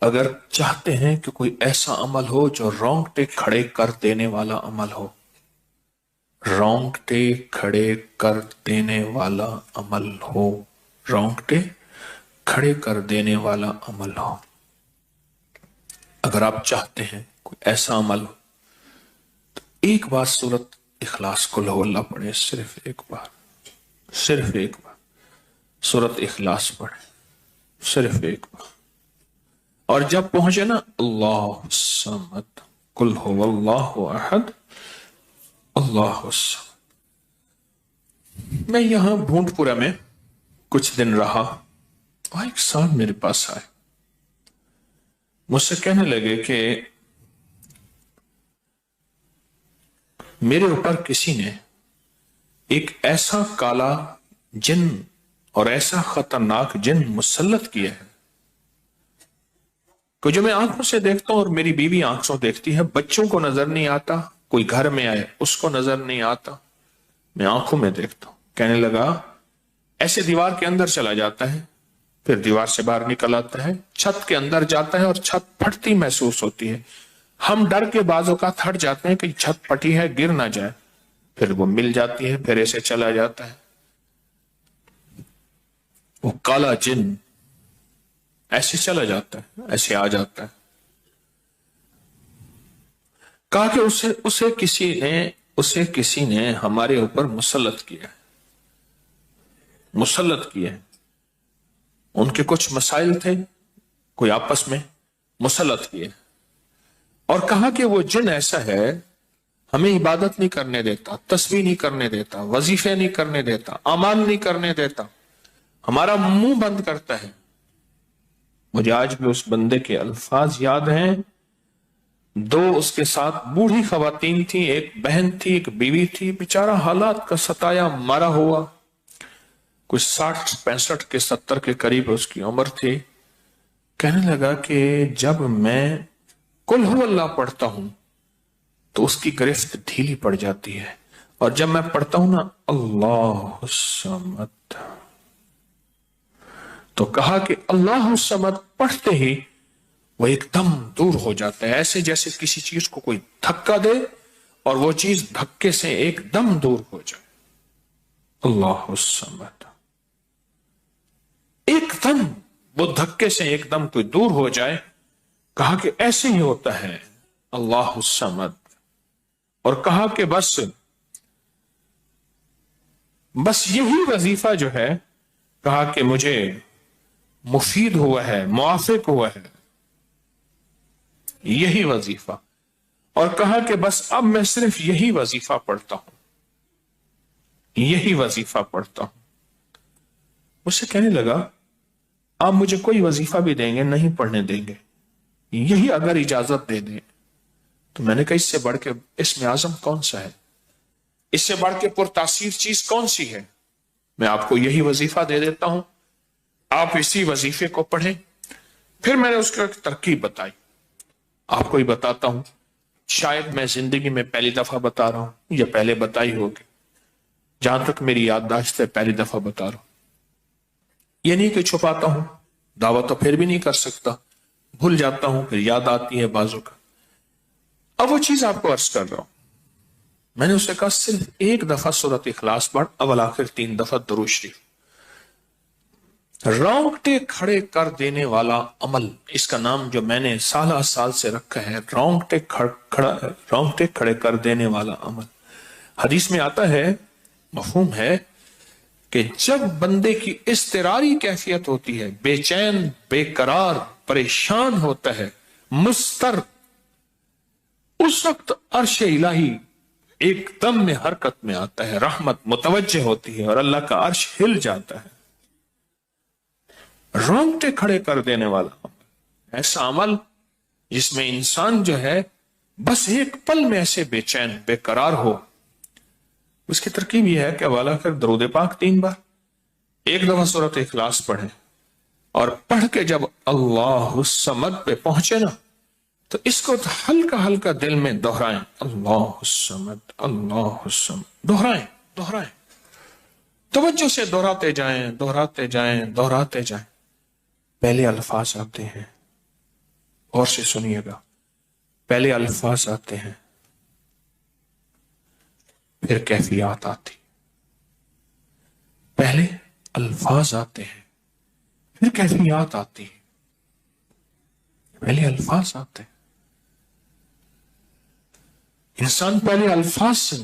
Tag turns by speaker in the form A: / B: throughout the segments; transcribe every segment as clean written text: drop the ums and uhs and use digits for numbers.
A: اگر چاہتے ہیں کہ کوئی ایسا عمل ہو جو رونگٹے کھڑے کر دینے والا عمل ہو، رونگٹے کھڑے کر دینے والا عمل ہو، رونگٹے کھڑے کر دینے والا عمل ہو، اگر آپ چاہتے ہیں کوئی ایسا عمل ہو تو ایک بار سورت اخلاص قل ہو اللہ پڑھے، صرف ایک بار سورت اخلاص پڑھے، صرف ایک بار. اور جب پہنچے نا اللہ الصمد قل هو اللہ احد اللہ الصمد. میں یہاں بھونٹ پورا میں کچھ دن رہا اور ایک صاحب میرے پاس آئے، مجھ سے کہنے لگے کہ میرے اوپر کسی نے ایک ایسا کالا جن اور ایسا خطرناک جن مسلط کیا ہے کہ جو میں آنکھوں سے دیکھتا ہوں اور میری بیوی آنکھوں دیکھتی ہے، بچوں کو نظر نہیں آتا، کوئی گھر میں آئے اس کو نظر نہیں آتا، میں آنکھوں میں دیکھتا ہوں. کہنے لگا ایسے دیوار کے اندر چلا جاتا ہے، پھر دیوار سے باہر نکل آتا ہے، چھت کے اندر جاتا ہے اور چھت پھٹتی محسوس ہوتی ہے، ہم ڈر کے بعض اوقات ہٹ جاتے ہیں کہ چھت پھٹی ہے گر نہ جائے، پھر وہ مل جاتی ہے، پھر ایسے چلا جاتا ہے. وہ کالا جن ایسے چلا جاتا ہے، ایسے آ جاتا ہے. کہا کہ اسے کسی نے ہمارے اوپر مسلط کیا ہے. ان کے کچھ مسائل تھے، کوئی آپس میں مسلط کیے، اور کہا کہ وہ جن ایسا ہے ہمیں عبادت نہیں کرنے دیتا، تسبیح نہیں کرنے دیتا، وظیفے نہیں کرنے دیتا، اعمال نہیں کرنے دیتا، ہمارا منہ بند کرتا ہے. مجھے آج بھی اس بندے کے الفاظ یاد ہیں. 2 اس کے ساتھ بوڑھی خواتین تھی، ایک بہن تھی، ایک بیوی تھی، بیچارہ حالات کا ستایا مارا ہوا، کچھ 60 65 کے 70 کے قریب اس کی عمر تھی. کہنے لگا کہ جب میں قل ہو اللہ پڑھتا ہوں تو اس کی گرفت ڈھیلی پڑ جاتی ہے، اور جب میں پڑھتا ہوں نا اللہ الصمد، تو کہا کہ اللہ الصمد پڑھتے ہی وہ ایک دم دور ہو جاتا ہے، ایسے جیسے کسی چیز کو کوئی دھکا دے اور وہ چیز دھکے سے ایک دم دور ہو جائے. اللہ الصمد ایک دم وہ دھکے سے ایک دم کوئی دور ہو جائے. کہا کہ ایسے ہی ہوتا ہے اللہ الصمد. اور کہا کہ بس یہی وظیفہ جو ہے، کہا کہ مجھے مفید ہوا ہے، موافق ہوا ہے یہی وظیفہ. اور کہا کہ بس اب میں صرف یہی وظیفہ پڑھتا ہوں. مجھ سے کہنے لگا آپ مجھے کوئی وظیفہ بھی دیں گے نہیں پڑھنے دیں گے، یہی اگر اجازت دے دیں. تو میں نے کہا اس سے بڑھ کے اسم اعظم کون سا ہے، اس سے بڑھ کے پرتاثیر چیز کون سی ہے؟ میں آپ کو یہی وظیفہ دے دیتا ہوں، آپ اسی وظیفے کو پڑھیں. پھر میں نے اس کو ایک ترکیب بتائی، آپ کو ہی بتاتا ہوں، شاید میں زندگی میں پہلی دفعہ بتا رہا ہوں یا پہلے بتائی ہوگی، جہاں تک میری یادداشت ہے پہلی دفعہ بتا رہا ہوں. یہ نہیں کہ چھپاتا ہوں، دعویٰ تو پھر بھی نہیں کر سکتا، بھول جاتا ہوں پھر یاد آتی ہے بازو کا. اب وہ چیز آپ کو عرض کر رہا ہوں. میں نے اسے کہا صرف ایک دفعہ سورۃ اخلاص پڑھ، اول آخر 3 دفعہ درود شریف. رونگٹے کھڑے کر دینے والا عمل، اس کا نام جو میں نے سال سے رکھا ہے رونگٹے کھڑے کر دینے والا عمل. حدیث میں آتا ہے، مفہوم ہے کہ جب بندے کی اضطراری کیفیت ہوتی ہے، بے چین، بے قرار، پریشان ہوتا ہے، مضطر، اس وقت عرش الہی ایک دم میں حرکت میں آتا ہے، رحمت متوجہ ہوتی ہے اور اللہ کا عرش ہل جاتا ہے. رونگٹے کھڑے کر دینے والا عمل، ایسا عمل جس میں انسان جو ہے بس ایک پل میں ایسے بے چین بے قرار ہو. اس کی ترکیب یہ ہے کہ والا کر درود پاک 3 بار، ایک دفعہ سورۃ اخلاص پڑھیں، اور پڑھ کے جب اللہ الصمد پہ پہنچے نا تو اس کو ہلکا ہلکا دل میں دہرائیں، اللہ الصمد اللہ الصمد، دہرائیں، توجہ سے دہراتے جائیں. پہلے الفاظ آتے ہیں اور سے سنیے گا، پہلے الفاظ آتے ہیں، پھر کیفیات آتی، پہلے الفاظ آتے ہیں پھر کیفیات آتی ہے، پہلے الفاظ آتے ہیں۔ انسان پہلے الفاظ سے،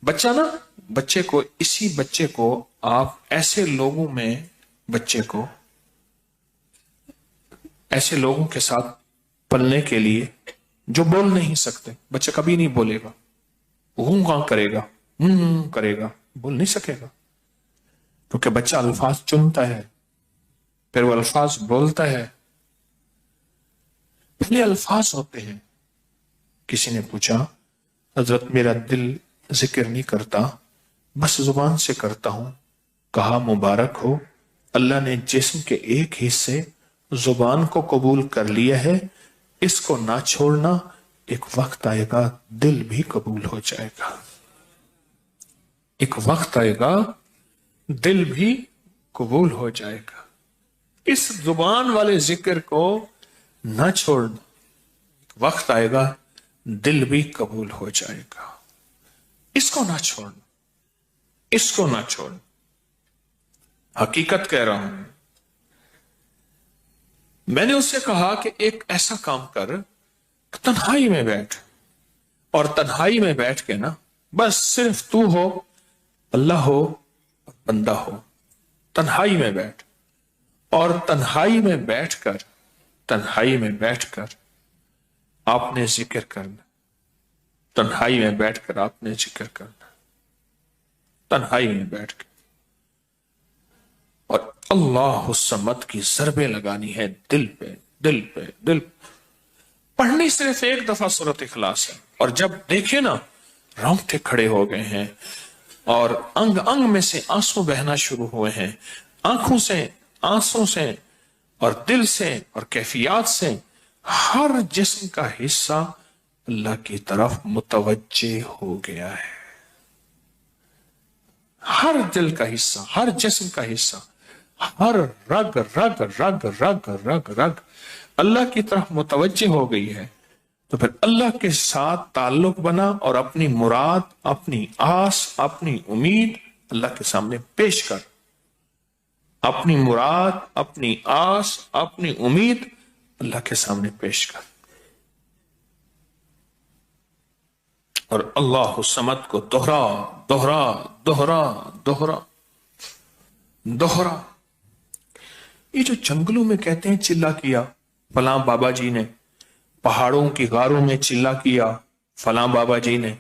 A: بچہ نا، اسی بچے کو آپ ایسے لوگوں میں، بچے کو ایسے لوگوں کے ساتھ پلنے کے لیے جو بول نہیں سکتے، بچہ کبھی نہیں بولے گا، ہوں ہاں کرے گا، کرے گا، بول نہیں سکے گا، کیونکہ بچہ الفاظ چنتا ہے، پھر وہ الفاظ بولتا ہے۔ پہلے الفاظ ہوتے ہیں۔ کسی نے پوچھا، حضرت میرا دل ذکر نہیں کرتا، بس زبان سے کرتا ہوں۔ کہا مبارک ہو، اللہ نے جسم کے ایک حصے زبان کو قبول کر لیا ہے، اس کو نہ چھوڑنا، ایک وقت آئے گا دل بھی قبول ہو جائے گا، ایک وقت آئے گا دل بھی قبول ہو جائے گا۔ اس زبان والے ذکر کو نہ چھوڑنا، ایک وقت آئے گا دل بھی قبول ہو جائے گا۔ اس کو نہ چھوڑنا، اس کو نہ چھوڑنا، حقیقت کہہ رہا ہوں۔ میں نے اس سے کہا کہ ایک ایسا کام کر، تنہائی میں بیٹھ، اور تنہائی میں بیٹھ کے نا، بس صرف تو ہو، اللہ ہو، بندہ ہو، تنہائی میں بیٹھ، اور تنہائی میں بیٹھ کر، تنہائی میں بیٹھ کر آپ نے ذکر کرنا، تنہائی میں بیٹھ کر آپ نے ذکر کرنا، تنہائی میں بیٹھ کر، اور اللہ الصمد کی ضربیں لگانی ہے دل پہ، دل پہ، دل پہ۔ پڑھنی صرف ایک دفعہ سورۃ اخلاص ہے، اور جب دیکھیں نا رونگٹے کھڑے ہو گئے ہیں، اور انگ انگ میں سے آنسو بہنا شروع ہوئے ہیں، آنکھوں سے، آنسوں سے، اور دل سے، اور کیفیات سے، ہر جسم کا حصہ اللہ کی طرف متوجہ ہو گیا ہے، ہر دل کا حصہ، ہر جسم کا حصہ، ہر رگ رگ رگ رگ رگ رگ اللہ کی طرف متوجہ ہو گئی ہے۔ تو پھر اللہ کے ساتھ تعلق بنا، اور اپنی مراد، اپنی آس، اپنی امید اللہ کے سامنے پیش کر، اپنی مراد، اپنی آس، اپنی امید اللہ کے سامنے پیش کر، اور اللہ الصمد کو دوہرا دوہرا دوہرا دوہرا دوہرا۔ یہ جو جنگلوں میں کہتے ہیں چلا کیا فلاں بابا جی نے، پہاڑوں کی غاروں میں چلا کیا فلاں بابا جی نے،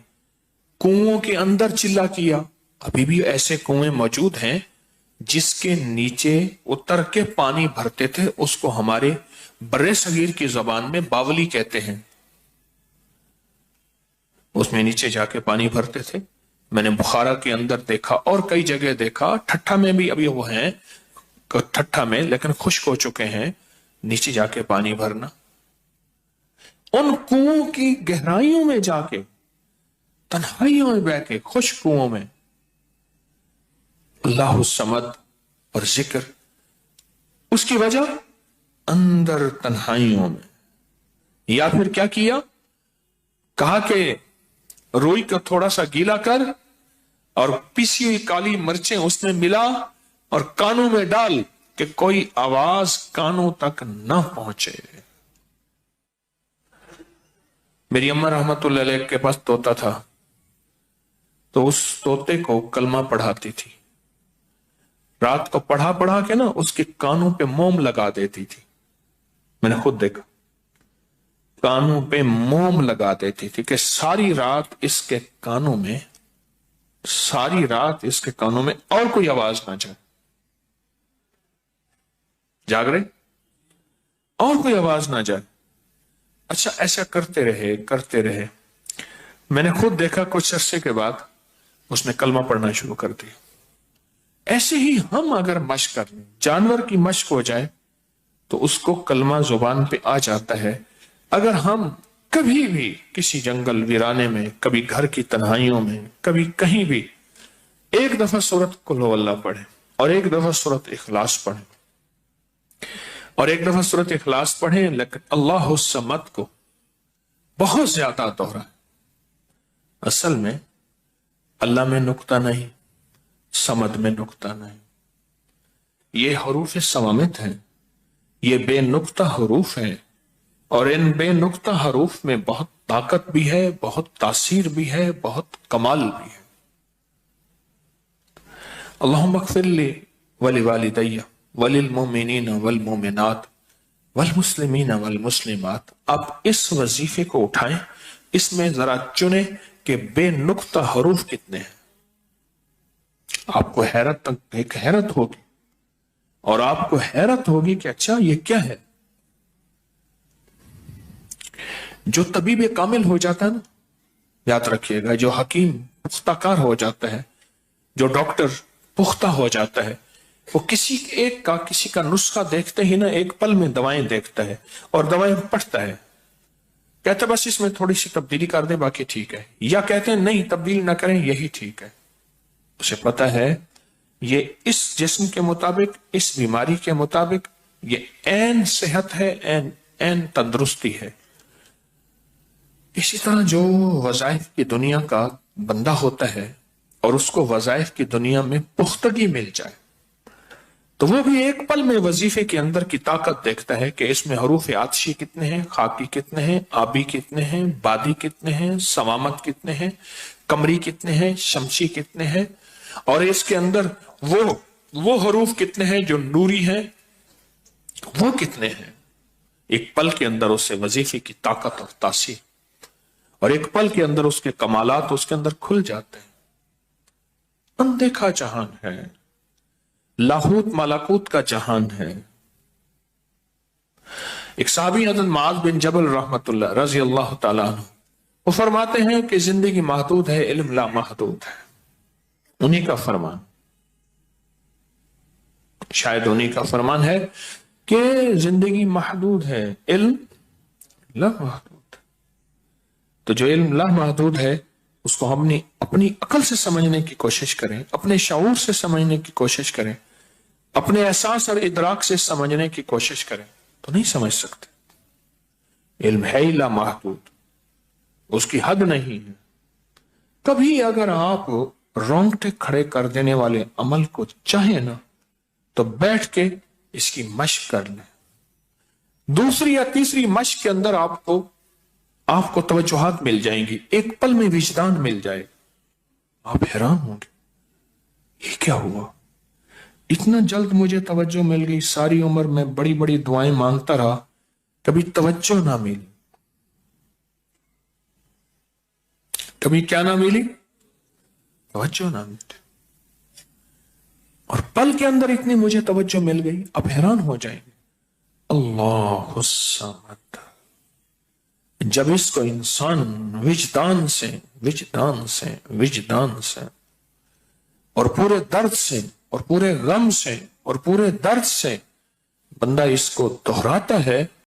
A: کنووں کے اندر چلا کیا، ابھی بھی ایسے کنویں موجود ہیں جس کے نیچے اتر کے پانی بھرتے تھے، اس کو ہمارے برے صغیر کی زبان میں باولی کہتے ہیں۔ اس میں نیچے جا کے پانی بھرتے تھے۔ میں نے بخارا کے اندر دیکھا، اور کئی جگہ دیکھا، ٹھٹھا میں بھی ابھی وہ ہیں، ٹھٹھا میں، لیکن خشک ہو چکے ہیں، نیچے جا کے پانی بھرنا، ان کنووں کی گہرائیوں میں جا کے، تنہائیوں میں بیٹھ کے، خشک کنووں میں اللہ الصمد اور ذکر۔ اس کی وجہ اندر تنہائیوں میں، یا پھر کیا کیا، کہا کہ روئی کو تھوڑا سا گیلا کر، اور پیسی ہوئی کالی مرچیں اس میں ملا، اور کانوں میں ڈال کہ کوئی آواز کانوں تک نہ پہنچے۔ میری اماں رحمت اللہ علیہ کے پاس طوطا تھا، تو اس طوطے کو کلمہ پڑھاتی تھی، رات کو پڑھا پڑھا کے نا اس کے کانوں پہ موم لگا دیتی تھی، میں نے خود دیکھا، کانوں پہ موم لگا دیتی تھی کہ ساری رات اس کے کانوں میں، ساری رات اس کے کانوں میں اور کوئی آواز نہ جائے، جاگ رہے، اور کوئی آواز نہ جائے۔ اچھا ایسا کرتے رہے کرتے رہے، میں نے خود دیکھا کچھ عرصے کے بعد اس نے کلمہ پڑھنا شروع کر دیا۔ ایسے ہی ہم اگر مشق کر لیں، جانور کی مشق ہو جائے تو اس کو کلمہ زبان پہ آ جاتا ہے۔ اگر ہم کبھی بھی کسی جنگل ویرانے میں، کبھی گھر کی تنہائیوں میں، کبھی کہیں بھی ایک دفعہ سورۃ قل ہو اللہ پڑھیں، اور ایک دفعہ سورۃ اخلاص پڑھیں، اور ایک دفعہ سورۃ اخلاص پڑھیں، لیکن اللہ الصمد کو بہت زیادہ دوہرائیں۔ اصل میں اللہ میں نقطہ نہیں، صمد میں نقطہ نہیں، یہ حروف صوامت ہیں، یہ بے نقطہ حروف ہیں، اور ان بے نقطہ حروف میں بہت طاقت بھی ہے، بہت تاثیر بھی ہے، بہت کمال بھی ہے۔ اللہم اغفر لی ولوالدی وللمؤمنین والمؤمنات والمسلمین والمسلمات۔ آپ اس وظیفے کو اٹھائیں، اس میں ذرا چنیں کہ بے نقطہ حروف کتنے ہیں۔ آپ کو ایک حیرت ہوگی، اور آپ کو حیرت ہوگی کہ اچھا یہ کیا ہے۔ جو طبیب کامل ہو جاتا ہے نا، یاد رکھیے گا، جو حکیم پختہ کار ہو جاتا ہے، جو ڈاکٹر پختہ ہو جاتا ہے، وہ کسی کا نسخہ دیکھتے ہی نا ایک پل میں دوائیں دیکھتا ہے اور دوائیں پڑھتا ہے، کہتے بس اس میں تھوڑی سی تبدیلی کر دیں باقی ٹھیک ہے، یا کہتے ہیں نہیں تبدیل نہ کریں یہی ٹھیک ہے۔ اسے پتہ ہے یہ اس جسم کے مطابق، اس بیماری کے مطابق یہ عین صحت ہے، عین تندرستی ہے۔ اسی طرح جو وظائف کی دنیا کا بندہ ہوتا ہے اور اس کو وظائف کی دنیا میں پختگی مل جائے تو وہ بھی ایک پل میں وظیفے کے اندر کی طاقت دیکھتا ہے کہ اس میں حروف عطشی کتنے ہیں، خاکی کتنے ہیں، آبی کتنے ہیں، بادی کتنے ہیں، صوامت کتنے ہیں، قمری کتنے ہیں، شمسی کتنے ہیں، اور اس کے اندر وہ حروف کتنے ہیں جو نوری ہیں، وہ کتنے ہیں۔ ایک پل کے اندر اسے وظیفے کی طاقت اور تاثیر، اور ایک پل کے اندر اس کے کمالات اس کے اندر کھل جاتے ہیں۔ اندیکھا جہان ہے، لاہوت ملاکوت کا جہان ہے۔ ایک صحابی حضرت معاذ بن جبل رحمت اللہ رضی اللہ تعالیٰ عنہ، وہ فرماتے ہیں کہ زندگی محدود ہے، علم لا محدود ہے۔ انہی کا فرمان، شاید انہی کا فرمان ہے کہ زندگی محدود ہے، علم لا محدود۔ تو جو علم لا محدود ہے اس کو ہم اپنی عقل سے سمجھنے کی کوشش کریں، اپنے شعور سے سمجھنے کی کوشش کریں، اپنے احساس اور ادراک سے سمجھنے کی کوشش کریں تو نہیں سمجھ سکتے۔ علم ہے ہی لا محدود، اس کی حد نہیں ہے۔ کبھی اگر آپ رونگٹے کھڑے کر دینے والے عمل کو چاہیں نا تو بیٹھ کے اس کی مشق کر لیں۔ دوسری یا تیسری مشق کے اندر آپ کو توجہات مل جائیں گی، ایک پل میں وجدان مل جائے گا، آپ حیران ہوں گے یہ کیا ہوا، اتنا جلد مجھے توجہ مل گئی، ساری عمر میں بڑی بڑی دعائیں مانگتا رہا، کبھی توجہ نہ ملی، کبھی کیا نہ ملی، توجہ نہ ملی، اور پل کے اندر اتنی مجھے توجہ مل گئی، آپ حیران ہو جائیں گے۔ اللہ الصمد، جب اس کو انسان وجدان سے اور پورے درد سے اور پورے غم سے اور پورے درد سے بندہ اس کو دہراتا ہے